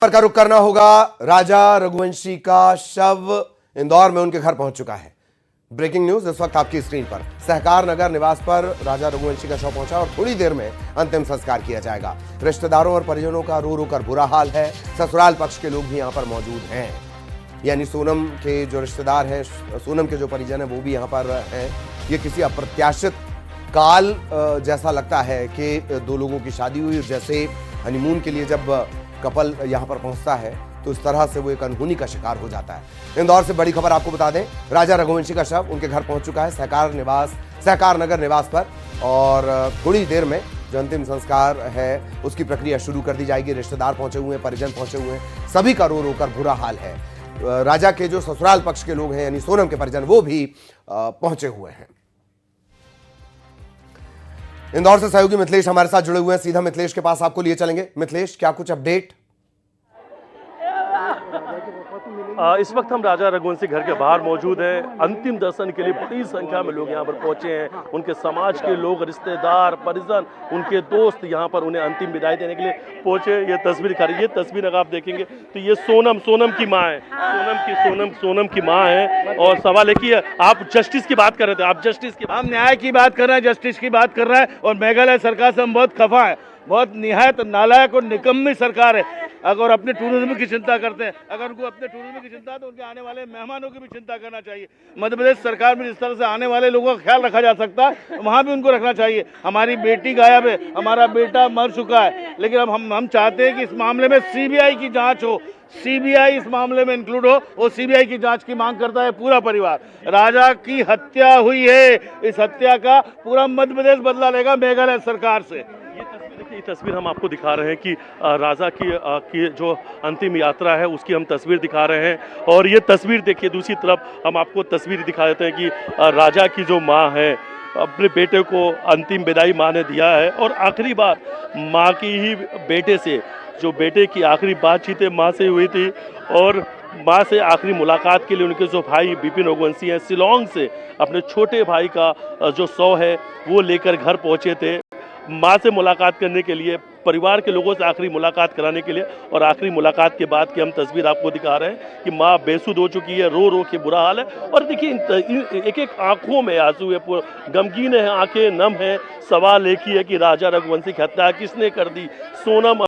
पर का रुख करना होगा। राजा रघुवंशी का शव इंदौर में उनके घर पहुंच चुका है। ब्रेकिंग न्यूज इस वक्त आपकी स्क्रीन पर। सहकार नगर निवास पर राजा रघुवंशी का शव पहुंचा और थोड़ी देर में अंतिम संस्कार किया जाएगा। रिश्तेदारों और परिजनों का रो रो कर बुरा हाल है। ससुराल पक्ष के लोग भी यहां पर मौजूद हैं, यानी सोनम के जो रिश्तेदार हैं, सोनम के जो परिजन हैं, वो भी यहां पर हैं। ये किसी अप्रत्याशित काल जैसा लगता है कि दो लोगों की शादी हुई, जैसे हनीमून के लिए जब कपल यहां पर पहुंचता है तो इस तरह से वो एक अनहोनी का शिकार हो जाता है। इंदौर से बड़ी खबर आपको बता दें, राजा रघुवंशी का शव उनके घर पहुंच चुका है, सहकार नगर निवास पर, और थोड़ी देर में जो अंतिम संस्कार है उसकी प्रक्रिया शुरू कर दी जाएगी। रिश्तेदार पहुंचे हुए हैं, परिजन पहुंचे हुए हैं, सभी का रो रो कर बुरा हाल है। राजा के जो ससुराल पक्ष के लोग हैं, यानी सोनम के परिजन, वो भी पहुंचे हुए हैं। इंदौर से सहयोगी मिथिलेश हमारे साथ जुड़े हुए हैं, सीधा मिथिलेश के पास आपको लिए चलेंगे। मिथिलेश, क्या कुछ अपडेट? इस वक्त हम राजा रघुवंशी घर के बाहर मौजूद हैं। अंतिम दर्शन के लिए बड़ी संख्या में लोग यहाँ पर पहुंचे हैं। उनके समाज के लोग, रिश्तेदार, परिजन, उनके दोस्त यहाँ पर उन्हें अंतिम विदाई देने के लिए पहुंचे। ये तस्वीर दिखा रही है, ये तस्वीर अगर आप देखेंगे तो ये सोनम की माँ है, सोनम की माँ है। और सवाल है कि आप जस्टिस की बात कर रहे थे, आप जस्टिस की, हम न्याय की बात कर रहे हैं, जस्टिस की बात कर रहे हैं। और मेघालय सरकार से हम बहुत खफा है, बहुत निहायत नालायक और निकम्मी सरकार है। अगर अपने टूरिज्म की चिंता करते हैं, अगर उनको अपने टूरिज्म की चिंता है तो उनके आने वाले मेहमानों की भी चिंता करना चाहिए। मध्य प्रदेश सरकार में जिस तरह से आने वाले लोगों का ख्याल रखा जा सकता है, वहाँ भी उनको रखना चाहिए। हमारी बेटी गायब है, हमारा बेटा मर चुका है, लेकिन अब हम चाहते हैं कि इस मामले में सीबीआई की जांच हो, सीबीआई इस मामले में इंक्लूड हो, और सीबीआई की जांच की मांग करता है पूरा परिवार। राजा की हत्या हुई है, इस हत्या का पूरा मध्य प्रदेश बदला लेगा मेघालय सरकार से। ये तस्वीर हम आपको दिखा रहे हैं कि राजा की जो अंतिम यात्रा है उसकी हम तस्वीर दिखा रहे हैं। और ये तस्वीर देखिए, दूसरी तरफ हम आपको तस्वीर दिखा देते हैं कि राजा की जो माँ है, अपने बेटे को अंतिम विदाई माँ ने दिया है। और आखिरी बार माँ की ही बेटे से, जो बेटे की आखिरी बातचीत माँ से हुई थी, और माँ से आखिरी मुलाकात के लिए उनके जो भाई बिपिन रघुवंशी हैं, शिलोंग से अपने छोटे भाई का जो शव है वो लेकर घर पहुँचे थे, माँ से मुलाकात करने के लिए, परिवार के लोगों से आखिरी मुलाकात कराने के लिए। और आखिरी मुलाकात के बाद की हम तस्वीर आपको दिखा रहे हैं कि माँ बेसुध हो चुकी है, रो रो के बुरा हाल है। और देखिए, एक एक आंखों में आंसू है, गमगीन है, आंखें नम है। सवाल एक ही है कि राजा रघुवंशी की हत्या किसने कर दी? सोनम